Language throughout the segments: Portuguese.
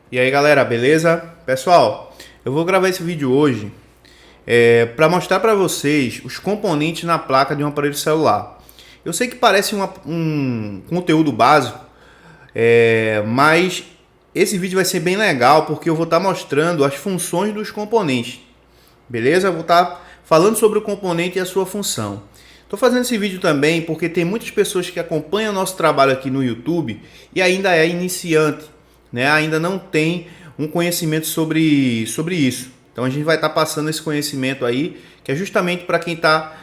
E aí galera, beleza? Pessoal, eu vou gravar esse vídeo hoje para mostrar para vocês os componentes na placa de um aparelho celular. Eu sei que parece um conteúdo básico, mas esse vídeo vai ser bem legal porque eu vou estar mostrando as funções dos componentes, beleza? Eu vou estar falando sobre o componente e a sua função. Estou fazendo esse vídeo também porque tem muitas pessoas que acompanham o nosso trabalho aqui no YouTube e ainda é iniciante, né? Ainda não tem um conhecimento sobre isso. Então a gente vai estar passando esse conhecimento aí, que é justamente para quem está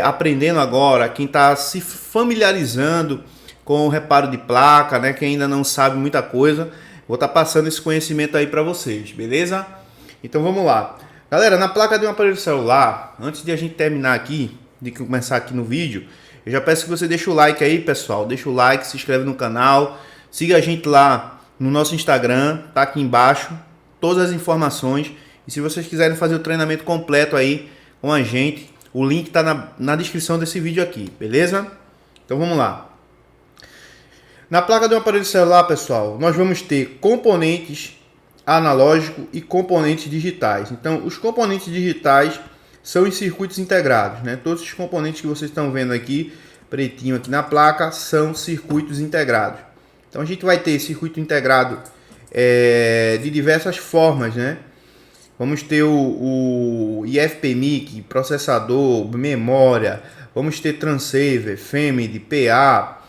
aprendendo agora, quem está se familiarizando com o reparo de placa, né? Quem ainda não sabe muita coisa, vou estar passando esse conhecimento aí para vocês, beleza? Então vamos lá. Galera, na placa de um aparelho celular, antes de a gente terminar aqui, de começar aqui no vídeo, eu já peço que você deixe o like aí, pessoal. Deixa o like, se inscreve no canal, siga a gente lá no nosso Instagram, tá aqui embaixo, todas as informações. E se vocês quiserem fazer o treinamento completo aí com a gente, o link tá na descrição desse vídeo aqui, beleza? Então vamos lá. Na placa de um aparelho celular, pessoal, nós vamos ter componentes analógicos e componentes digitais. Então, os componentes digitais são os circuitos integrados, né? Todos os componentes que vocês estão vendo aqui, pretinho aqui na placa, são circuitos integrados. Então a gente vai ter circuito integrado de diversas formas, né? Vamos ter o IFPMIC, processador, memória, vamos ter transceiver, FEMID, PA,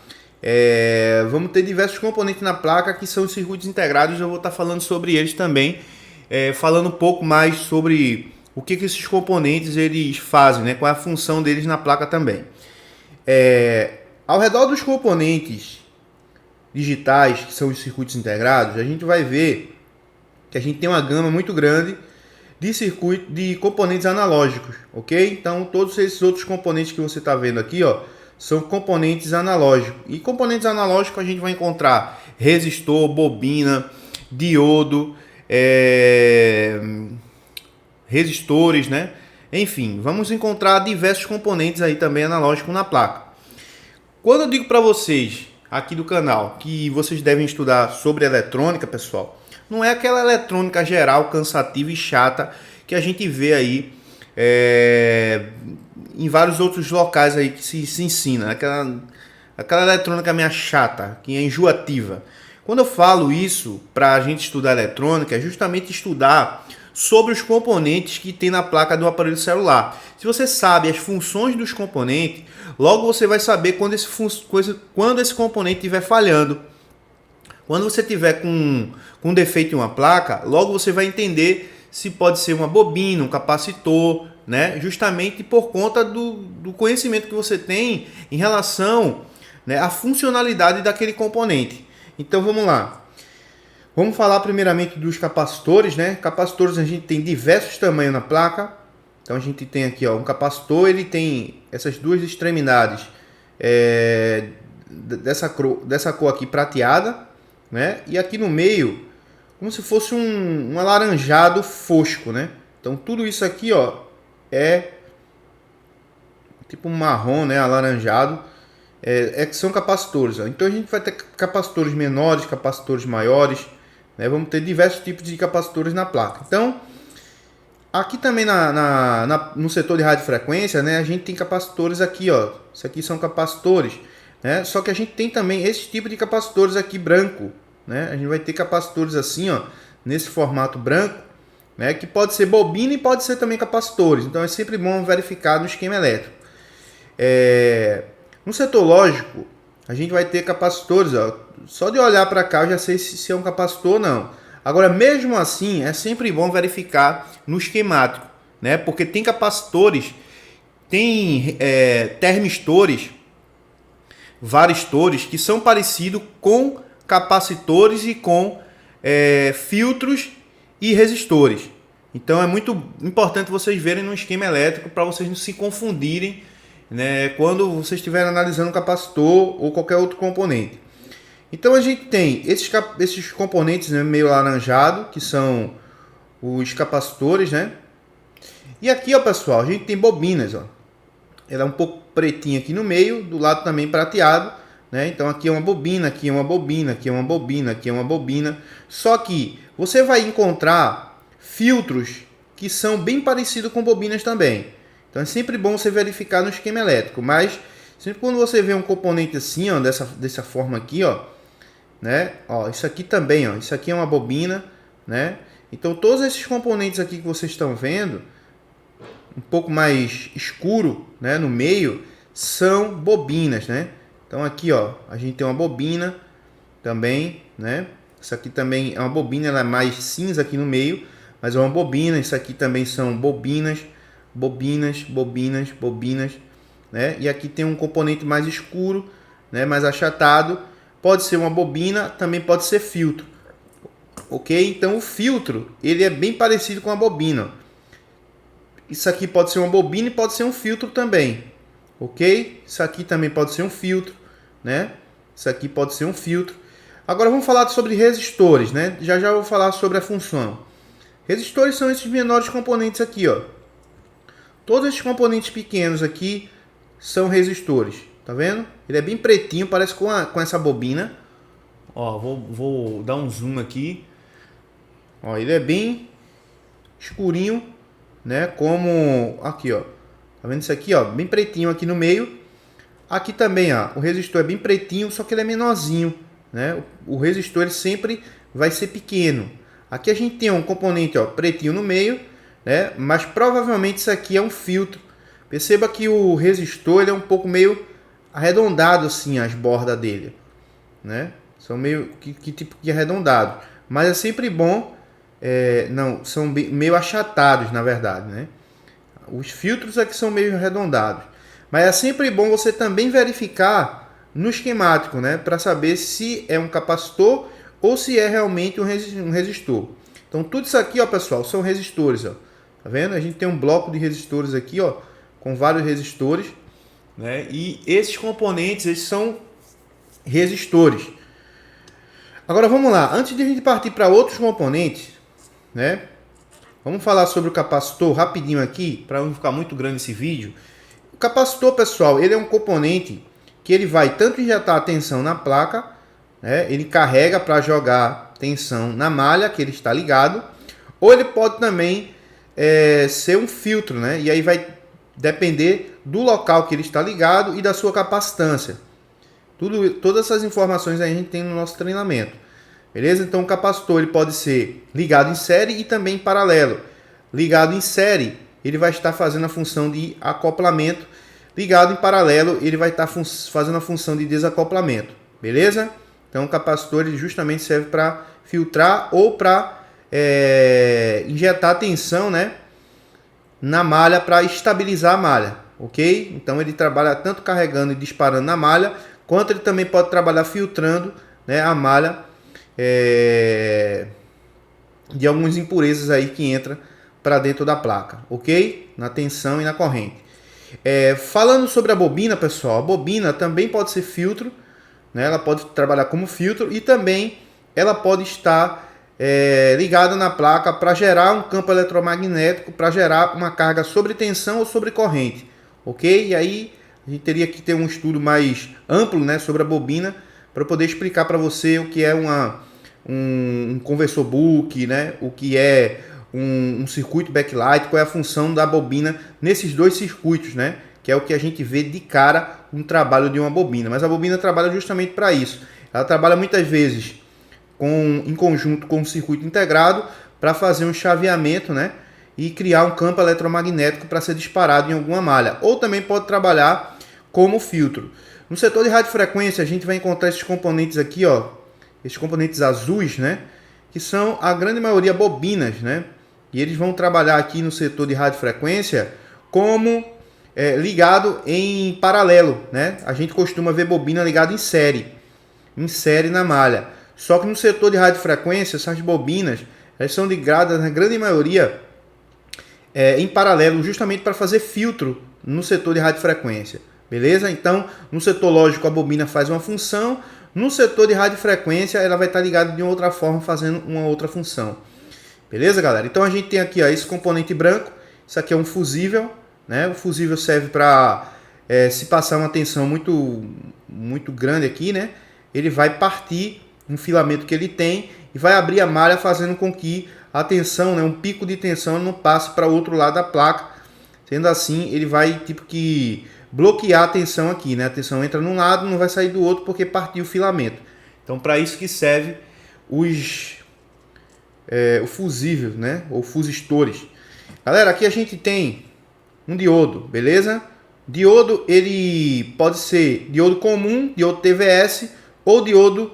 vamos ter diversos componentes na placa que são os circuitos integrados. Eu vou estar falando sobre eles também, falando um pouco mais sobre o que esses componentes eles fazem, né? Qual é a função deles na placa também. Ao redor dos componentes digitais, que são os circuitos integrados, a gente vai ver que a gente tem uma gama muito grande de componentes analógicos, ok? Então todos esses outros componentes que você está vendo aqui, ó, são componentes analógicos. E componentes analógicos a gente vai encontrar resistor, bobina, diodo, resistores, né? Enfim, vamos encontrar diversos componentes aí também analógicos na placa. Quando eu digo para vocês aqui do canal que vocês devem estudar sobre eletrônica, pessoal, não é aquela eletrônica geral, cansativa e chata que a gente vê aí em vários outros locais aí que se ensina. Aquela eletrônica meio chata, que é enjoativa. Quando eu falo isso para a gente estudar eletrônica, é justamente estudar sobre os componentes que tem na placa do aparelho celular. Se você sabe as funções dos componentes, logo você vai saber quando esse componente estiver falhando. Quando você tiver com defeito em uma placa, logo você vai entender se pode ser uma bobina, um capacitor, né? Justamente por conta do conhecimento que você tem em relação, né, à funcionalidade daquele componente. Então vamos lá. Vamos falar primeiramente dos capacitores, né? Capacitores a gente tem diversos tamanhos na placa. Então a gente tem aqui, ó, um capacitor, ele tem essas duas extremidades dessa cor aqui prateada, né? E aqui no meio, como se fosse um alaranjado fosco, né? Então tudo isso aqui, ó, é tipo um marrom, né? Alaranjado. Que são capacitores, ó. Então a gente vai ter capacitores menores, capacitores maiores, né? Vamos ter diversos tipos de capacitores na placa. Então, aqui também no setor de radiofrequência, né, a gente tem capacitores aqui, ó. Isso aqui são capacitores, né? Só que a gente tem também esse tipo de capacitores aqui branco, né? A gente vai ter capacitores assim, ó, nesse formato branco, né? Que pode ser bobina e pode ser também capacitores. Então é sempre bom verificar no esquema elétrico. No setor lógico, a gente vai ter capacitores, ó. Só de olhar para cá eu já sei se é um capacitor ou não. Agora, mesmo assim, é sempre bom verificar no esquemático, né? Porque tem capacitores, tem termistores, varistores, que são parecidos com capacitores e com filtros e resistores. Então é muito importante vocês verem no esquema elétrico para vocês não se confundirem, né, quando você estiver analisando um capacitor ou qualquer outro componente. Então a gente tem esses componentes, né, meio alaranjado, que são os capacitores, né? E aqui, ó, pessoal, a gente tem bobinas, ó. Ela é um pouco pretinha aqui no meio, do lado também prateado, né? Então aqui é uma bobina, aqui é uma bobina, aqui é uma bobina, aqui é uma bobina. Só que você vai encontrar filtros que são bem parecidos com bobinas também. Então é sempre bom você verificar no esquema elétrico, mas sempre quando você vê um componente assim, ó, dessa forma aqui, ó, né? Ó, isso aqui também, ó, isso aqui é uma bobina, né? Então todos esses componentes aqui que vocês estão vendo, um pouco mais escuro, né, no meio, são bobinas, né? Então aqui, ó, a gente tem uma bobina também, né? Isso aqui também é uma bobina, ela é mais cinza aqui no meio, mas é uma bobina. Isso aqui também são bobinas, bobinas, bobinas, bobinas, né? E aqui tem um componente mais escuro, né, mais achatado. Pode ser uma bobina, também pode ser filtro. Ok? Então o filtro, ele é bem parecido com a bobina. Isso aqui pode ser uma bobina e pode ser um filtro também. Ok? Isso aqui também pode ser um filtro, né? Isso aqui pode ser um filtro. Agora vamos falar sobre resistores, né? Já já eu vou falar sobre a função. Resistores são esses menores componentes aqui, ó. Todos esses componentes pequenos aqui são resistores, tá vendo? Ele é bem pretinho, parece com essa bobina. Ó, vou dar um zoom aqui. Ó, ele é bem escurinho, né? Como aqui, ó. Tá vendo isso aqui, ó? Bem pretinho aqui no meio. Aqui também, ó, o resistor é bem pretinho, só que ele é menorzinho, né? O resistor ele sempre vai ser pequeno. Aqui a gente tem um componente, ó, pretinho no meio, né? Mas provavelmente isso aqui é um filtro. Perceba que o resistor ele é um pouco meio arredondado assim, as bordas dele, né? São meio que tipo de arredondado. Mas é sempre bom, não, são meio achatados na verdade, né? Os filtros aqui são meio arredondados. Mas é sempre bom você também verificar no esquemático, né? Para saber se é um capacitor ou se é realmente um resistor. Então tudo isso aqui, ó, pessoal, são resistores, ó. Tá vendo? A gente tem um bloco de resistores aqui, ó, com vários resistores, né? E esses componentes, eles são resistores. Agora vamos lá, antes de a gente partir para outros componentes, né? Vamos falar sobre o capacitor rapidinho aqui, para não ficar muito grande esse vídeo. O capacitor, pessoal, ele é um componente que ele vai tanto injetar a tensão na placa, né? Ele carrega para jogar tensão na malha que ele está ligado, ou ele pode também ser um filtro, né? E aí vai depender do local que ele está ligado e da sua capacitância. Todas essas informações aí a gente tem no nosso treinamento. Beleza? Então o capacitor ele pode ser ligado em série e também em paralelo. Ligado em série, ele vai estar fazendo a função de acoplamento. Ligado em paralelo, ele vai estar fazendo a função de desacoplamento. Beleza? Então o capacitor ele justamente serve para filtrar ou para injetar tensão, né, na malha para estabilizar a malha. Ok? Então ele trabalha tanto carregando e disparando na malha, quanto ele também pode trabalhar filtrando, né, a malha de algumas impurezas aí que entra para dentro da placa, ok? Na tensão e na corrente. Falando sobre a bobina, pessoal, a bobina também pode ser filtro, né? Ela pode trabalhar como filtro e também ela pode estar ligada na placa para gerar um campo eletromagnético, para gerar uma carga sobre tensão ou sobre corrente, ok? E aí a gente teria que ter um estudo mais amplo, né, sobre a bobina para poder explicar para você o que é um conversor book, né? O que é um circuito backlight, qual é a função da bobina nesses dois circuitos, né? Que é o que a gente vê de cara no trabalho de uma bobina. Mas a bobina trabalha justamente para isso. Ela trabalha muitas vezes em conjunto com um circuito integrado para fazer um chaveamento, né? E criar um campo eletromagnético para ser disparado em alguma malha. Ou também pode trabalhar como filtro. No setor de radiofrequência a gente vai encontrar esses componentes aqui, ó, esses componentes azuis, né, que são a grande maioria bobinas, né, e eles vão trabalhar aqui no setor de radiofrequência como ligado em paralelo, né. A gente costuma ver bobina ligada em série na malha. Só que no setor de radiofrequência essas bobinas elas são ligadas na grande maioria em paralelo, justamente para fazer filtro no setor de radiofrequência. Beleza? Então, no setor lógico, a bobina faz uma função. No setor de radiofrequência, ela vai estar ligada de uma outra forma, fazendo uma outra função. Beleza, galera? Então, a gente tem aqui ó, esse componente branco. Isso aqui é um fusível, né? O fusível serve para se passar uma tensão muito muito grande aqui, né? Ele vai partir um filamento que ele tem e vai abrir a malha, fazendo com que a tensão, né, um pico de tensão, não passe para o outro lado da placa. Sendo assim, ele vai tipo que bloquear a tensão aqui, né? A tensão entra num lado, não vai sair do outro porque partiu o filamento. Então, para isso que serve o fusível, né? Ou fusistores. Galera, aqui a gente tem um diodo, beleza? Diodo, ele pode ser diodo comum, diodo TVS ou diodo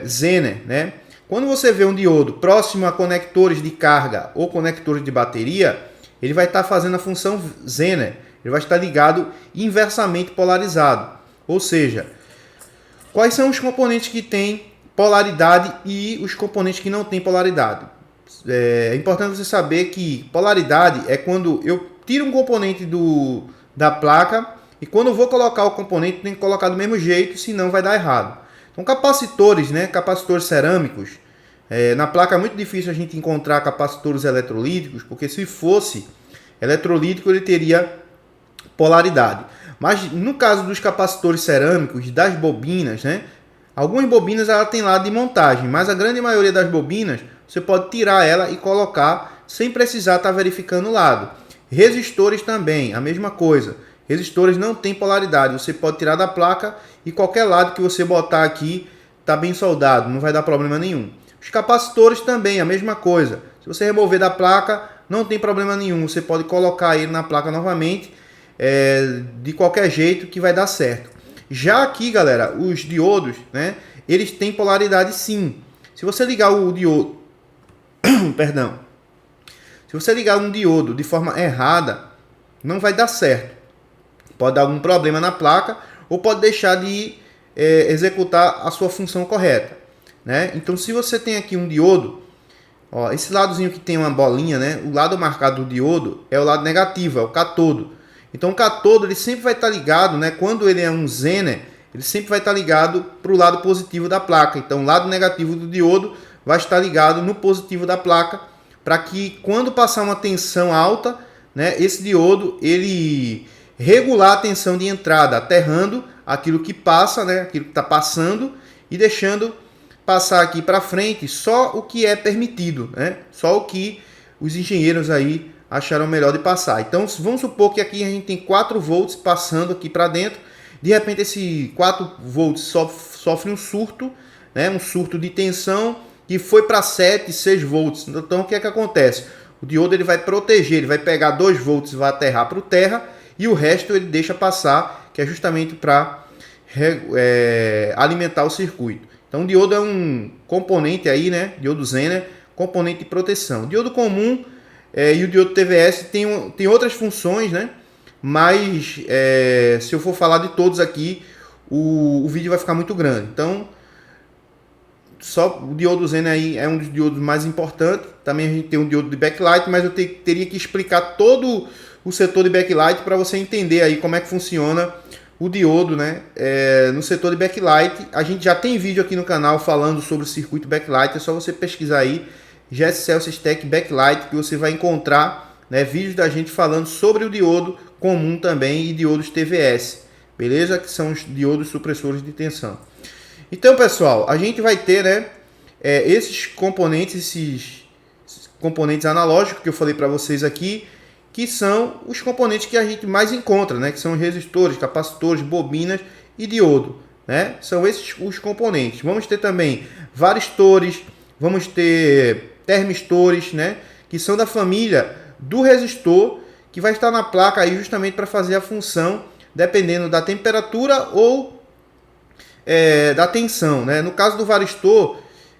Zener, né? Quando você vê um diodo próximo a conectores de carga ou conectores de bateria, ele vai estar fazendo a função Zener. Ele vai estar ligado inversamente polarizado. Ou seja, quais são os componentes que têm polaridade e os componentes que não têm polaridade? É importante você saber que polaridade é quando eu tiro um componente da placa e quando eu vou colocar o componente, tem que colocar do mesmo jeito, senão vai dar errado. Então, capacitores, né? Capacitores cerâmicos. Na placa é muito difícil a gente encontrar capacitores eletrolíticos, porque se fosse eletrolítico ele teria polaridade. Mas no caso dos capacitores cerâmicos, das bobinas, né? Algumas bobinas ela tem lado de montagem, mas a grande maioria das bobinas você pode tirar ela e colocar sem precisar estar verificando o lado. Resistores também, a mesma coisa. Resistores não tem polaridade, você pode tirar da placa e qualquer lado que você botar aqui está bem soldado, não vai dar problema nenhum. Os capacitores também, a mesma coisa. Se você remover da placa, não tem problema nenhum, você pode colocar ele na placa novamente, de qualquer jeito que vai dar certo. Já aqui, galera, os diodos, né, eles têm polaridade sim. Se você ligar o diodo, perdão, se você ligar um diodo de forma errada, não vai dar certo. Pode dar algum problema na placa ou pode deixar de executar a sua função correta, né? Então, se você tem aqui um diodo, ó, esse ladozinho que tem uma bolinha, né? O lado marcado do diodo é o lado negativo, é o catodo. Então, o catodo ele sempre vai estar ligado, né? Quando ele é um Zener, ele sempre vai estar ligado para o lado positivo da placa. Então, o lado negativo do diodo vai estar ligado no positivo da placa, para que quando passar uma tensão alta, né? Esse diodo ele regular a tensão de entrada, aterrando aquilo que passa, né, aquilo que está passando e deixando passar aqui para frente só o que é permitido, né, só o que os engenheiros aí acharam melhor de passar. Então, vamos supor que aqui a gente tem 4 volts passando aqui para dentro, de repente esse 4 volts sofre um surto, né, um surto de tensão que foi para 7, 6 volts. Então, o que é que acontece? O diodo ele vai proteger, ele vai pegar 2 volts e vai aterrar para o terra, e o resto ele deixa passar, que é justamente para alimentar o circuito. Então, o diodo é um componente aí, né? Diodo Zener, componente de proteção. O diodo comum e o diodo TVS tem outras funções, né? Mas se eu for falar de todos aqui, o vídeo vai ficar muito grande. Então, só o diodo Zener aí é um dos diodos mais importantes. Também a gente tem um diodo de backlight, mas eu teria que explicar todo o setor de backlight para você entender aí como é que funciona o diodo, né? No setor de backlight, a gente já tem vídeo aqui no canal falando sobre o circuito backlight, é só você pesquisar aí GS Celsius Tech Backlight que você vai encontrar, né, vídeos da gente falando sobre o diodo comum também e diodos TVS, beleza? Que são os diodos supressores de tensão. Então, pessoal, a gente vai ter, né, esses componentes analógicos que eu falei para vocês aqui, que são os componentes que a gente mais encontra, né? Que são os resistores, capacitores, bobinas e diodo, né? São esses os componentes. Vamos ter também varistores, vamos ter termistores, né? Que são da família do resistor, que vai estar na placa aí justamente para fazer a função, dependendo da temperatura ou da tensão, né? No caso do varistor,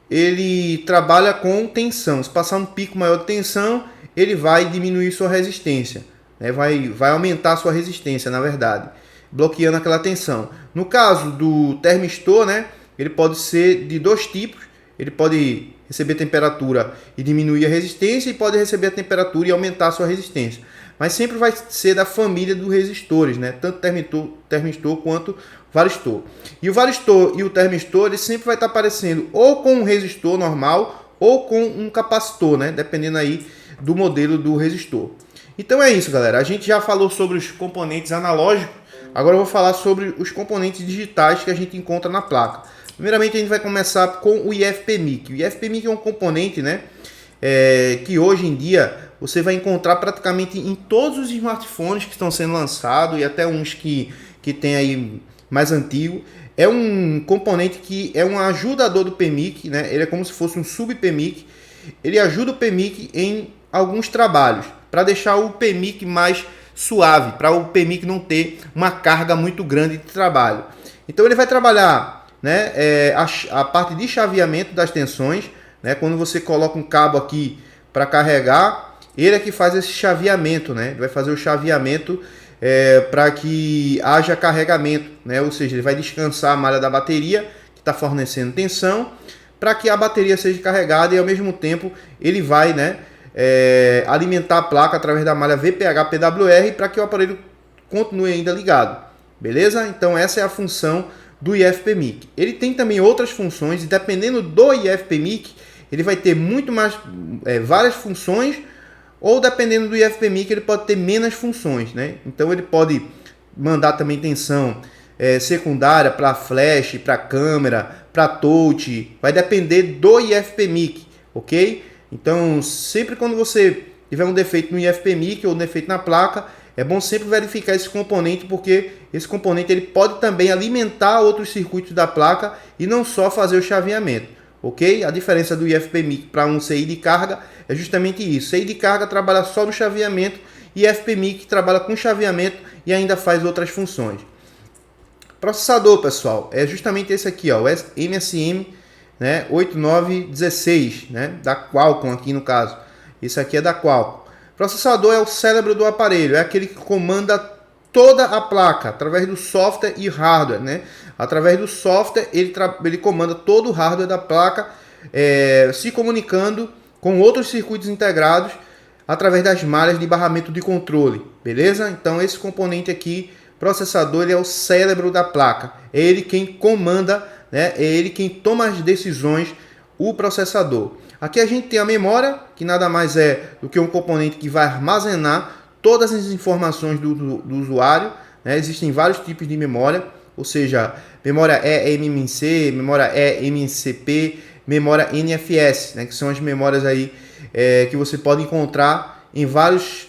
ele trabalha com tensão. Se passar um pico maior de tensão, ele vai diminuir sua resistência, né? vai aumentar sua resistência, na verdade, bloqueando aquela tensão. No caso do termistor, né, ele pode ser de 2 tipos. Ele pode receber temperatura e diminuir a resistência, e pode receber a temperatura e aumentar a sua resistência. Mas sempre vai ser da família dos resistores, né? Tanto termistor quanto varistor. E o varistor e o termistor, ele sempre vai estar aparecendo ou com um resistor normal ou com um capacitor, né? Dependendo aí do modelo do resistor. Então é isso, galera. A gente já falou sobre os componentes analógicos. Agora eu vou falar sobre os componentes digitais que a gente encontra na placa. Primeiramente a gente vai começar com o IFPMIC. O IFPMIC é um componente, né, que hoje em dia você vai encontrar praticamente em todos os smartphones que estão sendo lançados e até uns que tem aí mais antigo. É um componente que é um ajudador do PMIC, né? Ele é como se fosse um sub-PMIC. Ele ajuda o PMIC em alguns trabalhos, para deixar o PMIC mais suave, para o PMIC não ter uma carga muito grande de trabalho. Então ele vai trabalhar, né, a parte de chaveamento das tensões, né? Quando você coloca um cabo aqui para carregar, ele é que faz esse chaveamento, né? Ele vai fazer o chaveamento para que haja carregamento, né? Ou seja, ele vai descansar a malha da bateria que está fornecendo tensão para que a bateria seja carregada e ao mesmo tempo ele vai, né, alimentar a placa através da malha VPH-PWR para que o aparelho continue ainda ligado, beleza? Então essa é a função do IFPMIC. Ele tem também outras funções e dependendo do IFPMIC ele vai ter muito mais várias funções, ou dependendo do IFPMIC ele pode ter menos funções, né? Então ele pode mandar também tensão secundária para flash, para câmera, para touch, vai depender do IFPMIC, ok? Então sempre quando você tiver um defeito no IFPMIC ou um defeito na placa, é bom sempre verificar esse componente, porque esse componente ele pode também alimentar outros circuitos da placa e não só fazer o chaveamento. Ok? A diferença do IFPMIC para um CI de carga é justamente isso. CI de carga trabalha só no chaveamento e IFPMIC trabalha com chaveamento e ainda faz outras funções. Processador, pessoal, é justamente esse aqui, ó, o MSM, né, 8916, né, da Qualcomm aqui no caso. Isso aqui é da Qualcomm. Processador é o cérebro do aparelho, é aquele que comanda toda a placa através do software e hardware, né? Através do software ele comanda todo o hardware da placa, se comunicando com outros circuitos integrados através das malhas de barramento de controle, beleza? Então esse componente aqui, processador, ele é o cérebro da placa, é ele quem comanda, né? É ele quem toma as decisões, o processador. Aqui a gente tem a memória, que nada mais é do que um componente que vai armazenar todas as informações do usuário, né? Existem vários tipos de memória, ou seja, memória eMMC, memória eMCP, memória NFS, né? Que são as memórias aí que você pode encontrar em vários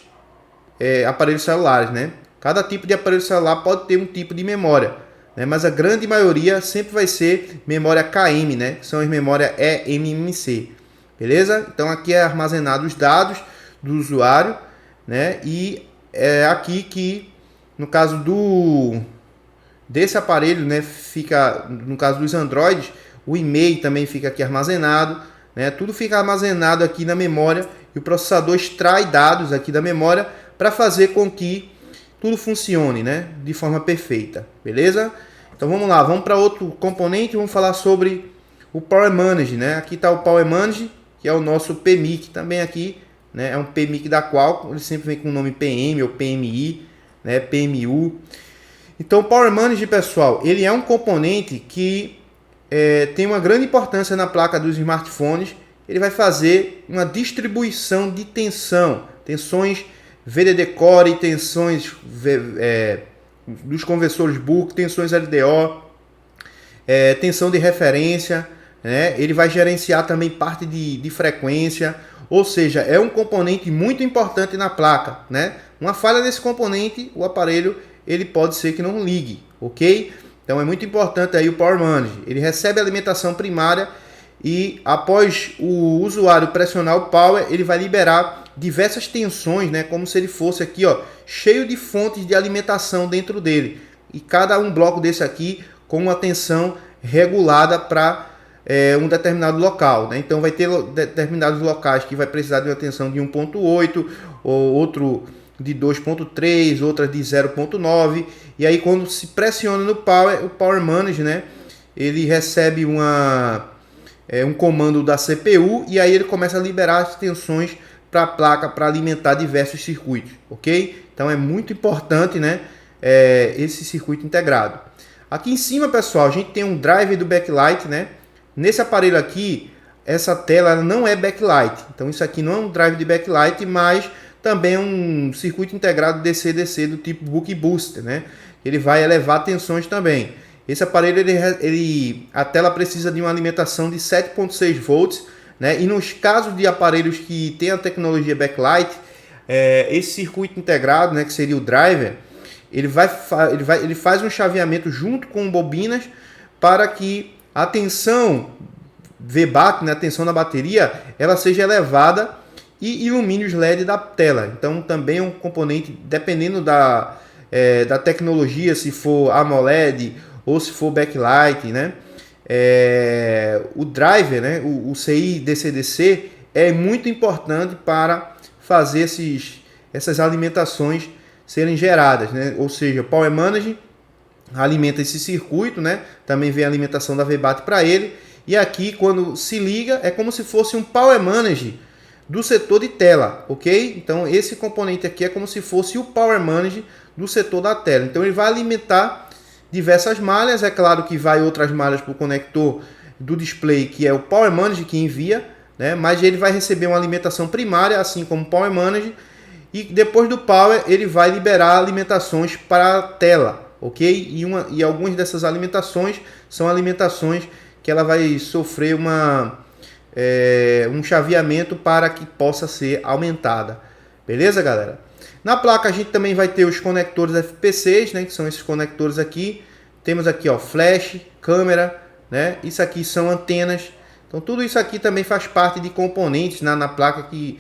aparelhos celulares, né? Cada tipo de aparelho celular pode ter um tipo de memória, né? Mas a grande maioria sempre vai ser memória KM, né? Que são as memórias eMMC, beleza? Então aqui é armazenado os dados do usuário, né? E é aqui que, no caso desse aparelho, né, fica, no caso dos Androids, o e-mail também fica aqui armazenado, né? Tudo fica armazenado aqui na memória e o processador extrai dados aqui da memória para fazer com que tudo funcione, né, de forma perfeita, beleza? Então vamos lá, vamos para outro componente, vamos falar sobre o Power Manage, né? Aqui está o Power Manage, que é o nosso PMIC também aqui, né? É um PMIC da Qualcomm, ele sempre vem com o nome PM ou PMI, né? PMU. Então o Power Manage, pessoal, ele é um componente que tem uma grande importância na placa dos smartphones. Ele vai fazer uma distribuição de tensão, tensões VDD Core, tensões dos conversores Book, tensões LDO, tensão de referência, né? Ele vai gerenciar também parte de frequência, ou seja, é um componente muito importante na placa, né? Uma falha desse componente, o aparelho ele pode ser que não ligue, ok? Então é muito importante aí o Power Manage. Ele recebe a alimentação primária e após o usuário pressionar o power, ele vai liberar diversas tensões, né? Como se ele fosse aqui, ó, cheio de fontes de alimentação dentro dele. E cada um bloco desse aqui com uma tensão regulada para um determinado local, né? Então vai ter determinados locais que vai precisar de uma tensão de 1.8, ou outro de 2.3, outra de 0.9, e aí quando se pressiona no power, o Power Manage, né, ele recebe um comando da CPU e aí ele começa a liberar as tensões para a placa para alimentar diversos circuitos, ok? Então é muito importante, né, esse circuito integrado. Aqui em cima, pessoal, a gente tem um driver do backlight, né? Nesse aparelho aqui, essa tela não é backlight. Então isso aqui não é um drive de backlight, mas também é um circuito integrado DC-DC do tipo Buck Booster, né? ele vai elevar tensões também. Esse aparelho, a tela precisa de uma alimentação de 7,6 volts, né? E nos casos de aparelhos que tem a tecnologia backlight, esse circuito integrado, né, que seria o driver, ele faz um chaveamento junto com bobinas para que a tensão VBAT, né, a tensão da bateria, ela seja elevada e ilumine os LED da tela. Então também é um componente, dependendo da tecnologia, se for AMOLED ou se for backlight, né? O driver, né, o CI DC-DC é muito importante para fazer essas alimentações serem geradas, né? Ou seja, o Power Manager alimenta esse circuito, né? Também vem a alimentação da VBAT para ele. E aqui, quando se liga, é como se fosse um Power Manager do setor de tela, ok? Então, esse componente aqui é como se fosse o Power Manager do setor da tela. Então, ele vai alimentar diversas malhas. É claro que vai outras malhas para o conector do display, que é o Power Manager que envia, né? Mas ele vai receber uma alimentação primária, assim como o Power Manager. E depois do Power, ele vai liberar alimentações para a tela, ok? E algumas dessas alimentações são alimentações que ela vai sofrer um chaveamento para que possa ser aumentada. Beleza, galera? Na placa a gente também vai ter os conectores FPCs, né, que são esses conectores aqui. Temos aqui, ó, flash, câmera, né? Isso aqui são antenas. Então tudo isso aqui também faz parte de componentes na placa que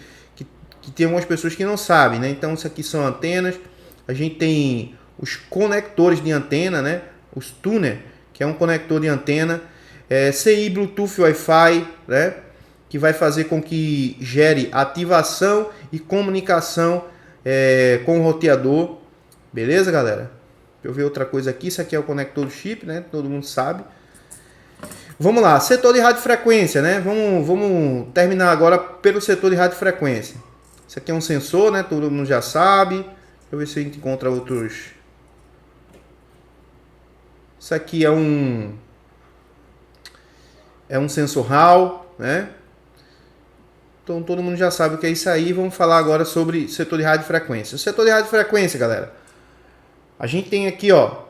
tem algumas pessoas que não sabem, né? Então isso aqui são antenas. A gente tem os conectores de antena, né? Os tuner, que é um conector de antena. CI Bluetooth Wi-Fi, né? Que vai fazer com que gere ativação e comunicação com o roteador. Beleza, galera? Deixa eu ver outra coisa aqui. Isso aqui é o conector do chip, né? Todo mundo sabe. Vamos lá, setor de radiofrequência, né? Vamos terminar agora pelo setor de radiofrequência. Isso aqui é um sensor, né? Todo mundo já sabe. Deixa eu ver se a gente encontra outros. Isso aqui é um sensor Hall, né? Então todo mundo já sabe o que é isso aí. Vamos falar agora sobre setor de radiofrequência. O setor de radiofrequência, galera, a gente tem aqui, ó,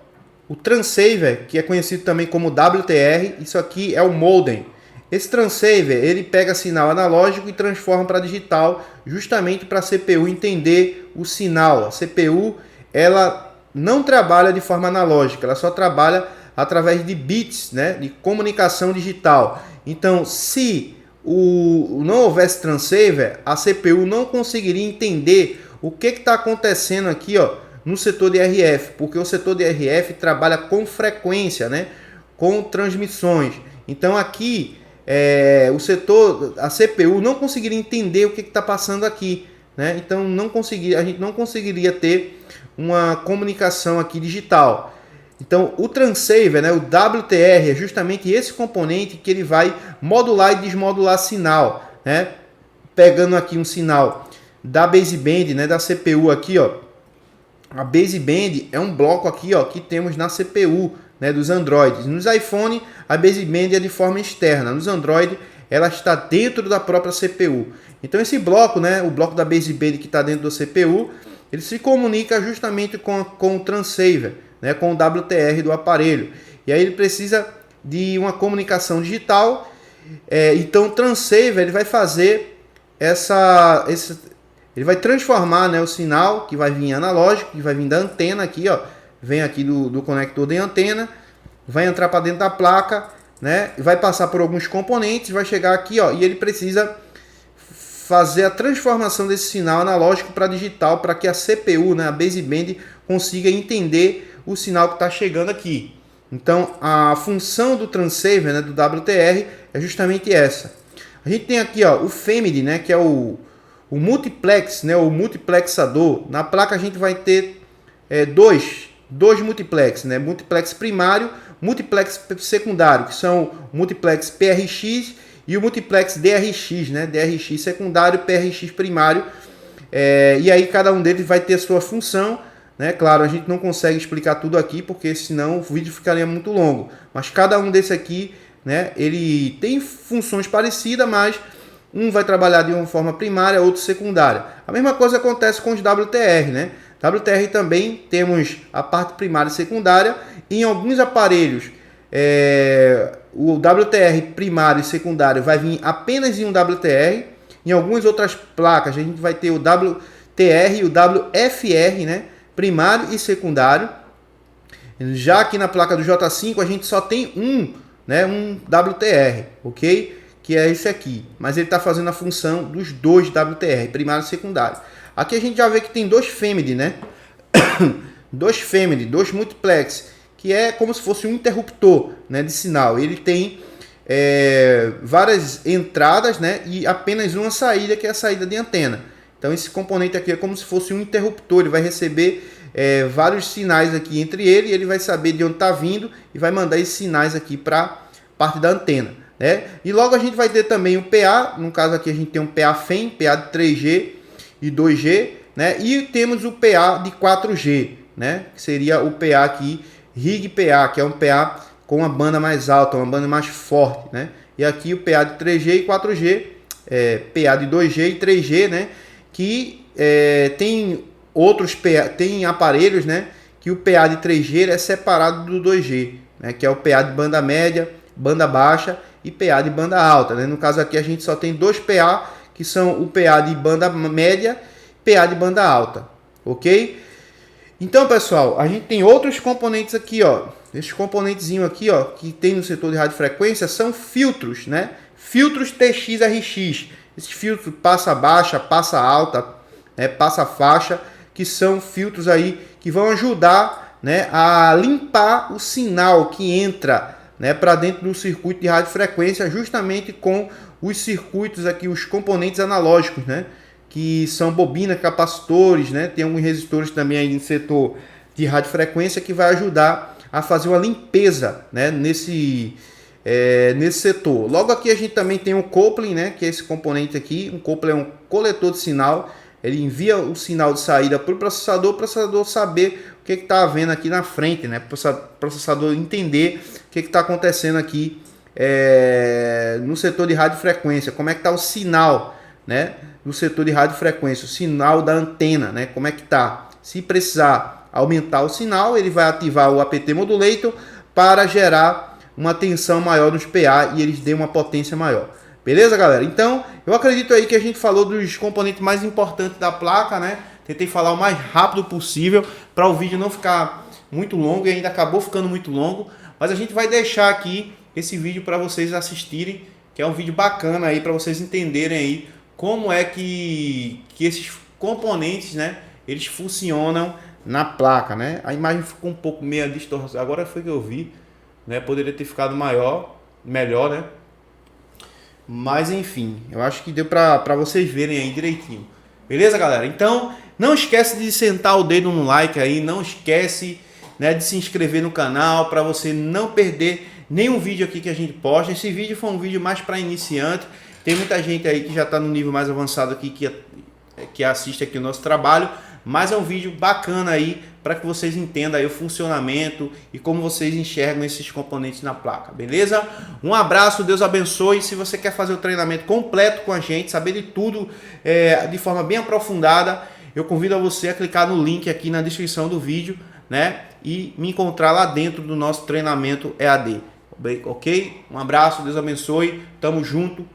o transceiver, que é conhecido também como WTR. Isso aqui é o modem. Esse transceiver, ele pega sinal analógico e transforma para digital, justamente para a CPU entender o sinal. A CPU, ela não trabalha de forma analógica, ela só trabalha através de bits, né, de comunicação digital. Então, se não houvesse transceiver, a CPU não conseguiria entender o que está acontecendo aqui, ó, no setor de RF, porque o setor de RF trabalha com frequência, né, com transmissões. Então aqui a CPU não conseguiria entender o que está passando aqui, né? Então a gente não conseguiria ter uma comunicação aqui digital. Então o transceiver, né, o WTR, é justamente esse componente que ele vai modular e desmodular sinal, né? Pegando aqui um sinal da baseband, né, da CPU aqui, ó. A baseband é um bloco aqui, ó, que temos na CPU, né, dos Androids. Nos iPhone, a baseband é de forma externa. Nos Android, ela está dentro da própria CPU. Então esse bloco, né, o bloco da baseband que está dentro da CPU, ele se comunica justamente com o transceiver, né, com o WTR do aparelho. E aí ele precisa de uma comunicação digital. Então o transceiver, ele vai fazer ele vai transformar, né, o sinal que vai vir analógico, que vai vir da antena aqui, ó, vem aqui do conector de antena, vai entrar para dentro da placa, né, vai passar por alguns componentes, vai chegar aqui, ó, e ele precisa fazer a transformação desse sinal analógico para digital, para que a CPU, né, a baseband, consiga entender o sinal que está chegando aqui. Então, a função do transceiver, né, do WTR, é justamente essa. A gente tem aqui, ó, o FEMID, né, que é o multiplex, né, o multiplexador. Na placa a gente vai ter dois multiplex, né, multiplex primário, multiplex secundário, que são o multiplex PRX e o multiplex DRX, né, DRX secundário, PRX primário. E aí cada um deles vai ter sua função, né? Claro, a gente não consegue explicar tudo aqui, porque senão o vídeo ficaria muito longo. Mas cada um desse aqui, né, ele tem funções parecidas, mas um vai trabalhar de uma forma primária, outro secundária. A mesma coisa acontece com os WTR, né? WTR também temos a parte primária e secundária. Em alguns aparelhos, o WTR primário e secundário vai vir apenas em um WTR. Em algumas outras placas, a gente vai ter o WTR e o WFR, né? Primário e secundário. Já aqui na placa do J5, a gente só tem um WTR, ok? Que é esse aqui. Mas ele está fazendo a função dos dois WTR, primário e secundário. Aqui a gente já vê que tem dois FEMID, né? dois multiplex, que é como se fosse um interruptor, né, de sinal. Ele tem várias entradas, né, e apenas uma saída, que é a saída de antena. Então esse componente aqui é como se fosse um interruptor. Ele vai receber vários sinais aqui entre ele, e ele vai saber de onde está vindo e vai mandar esses sinais aqui para a parte da antena, né? E logo a gente vai ter também o PA. No caso aqui a gente tem um PA FEM, PA de 3G e 2G, né? E temos o PA de 4G, né? Que seria o PA aqui, RIG PA, que é um PA com uma banda mais alta, uma banda mais forte, né? E aqui o PA de 3G e 4G, PA de 2G e 3G, né? Que tem outros PA, tem aparelhos, né? Que o PA de 3G é separado do 2G, né? Que é o PA de banda média, banda baixa e PA de banda alta, né? No caso aqui a gente só tem dois PA, que são o PA de banda média e PA de banda alta, ok? Então, pessoal, a gente tem outros componentes aqui, ó. Esses componentezinhos aqui, ó, que tem no setor de radiofrequência são filtros, né? Filtros TX-RX. Esses filtros passa baixa, passa alta, né? Passa faixa, que são filtros aí que vão ajudar, né, a limpar o sinal que entra, né, para dentro do circuito de radiofrequência, justamente com os circuitos aqui, os componentes analógicos, né? Que são bobinas, capacitores, né? Tem alguns resistores também aí no setor de radiofrequência que vai ajudar a fazer uma limpeza, né? Nesse setor. Logo aqui a gente também tem um coupling, né? Que é esse componente aqui. Um coupling é um coletor de sinal. Ele envia o sinal de saída para o processador saber o que está havendo aqui na frente, né? Para o processador entender o que está acontecendo aqui no setor de radiofrequência, como é que está o sinal, né? No setor de radiofrequência, o sinal da antena, né? Como é que tá? Se precisar aumentar o sinal, ele vai ativar o APT Modulator para gerar uma tensão maior nos PA e eles dêem uma potência maior. Beleza, galera? Então, eu acredito aí que a gente falou dos componentes mais importantes da placa, né? Tentei falar o mais rápido possível para o vídeo não ficar muito longo, e ainda acabou ficando muito longo, mas a gente vai deixar aqui esse vídeo para vocês assistirem, que é um vídeo bacana aí para vocês entenderem aí como é que esses componentes, né, eles funcionam na placa, né? A imagem ficou um pouco meio distorcida, agora foi que eu vi, né? Poderia ter ficado melhor, né? Mas enfim, eu acho que deu para vocês verem aí direitinho. Beleza, galera? Então, não esquece de sentar o dedo no like aí, não esquece, né, de se inscrever no canal para você não perder nenhum vídeo aqui que a gente posta. Esse vídeo foi um vídeo mais para iniciante. Tem muita gente aí que já está no nível mais avançado aqui que assiste aqui o nosso trabalho, mas é um vídeo bacana aí para que vocês entendam aí o funcionamento e como vocês enxergam esses componentes na placa, beleza? Um abraço, Deus abençoe. Se você quer fazer o treinamento completo com a gente, saber de tudo de forma bem aprofundada, eu convido a você a clicar no link aqui na descrição do vídeo, né? E me encontrar lá dentro do nosso treinamento EAD, ok? Um abraço, Deus abençoe, tamo junto.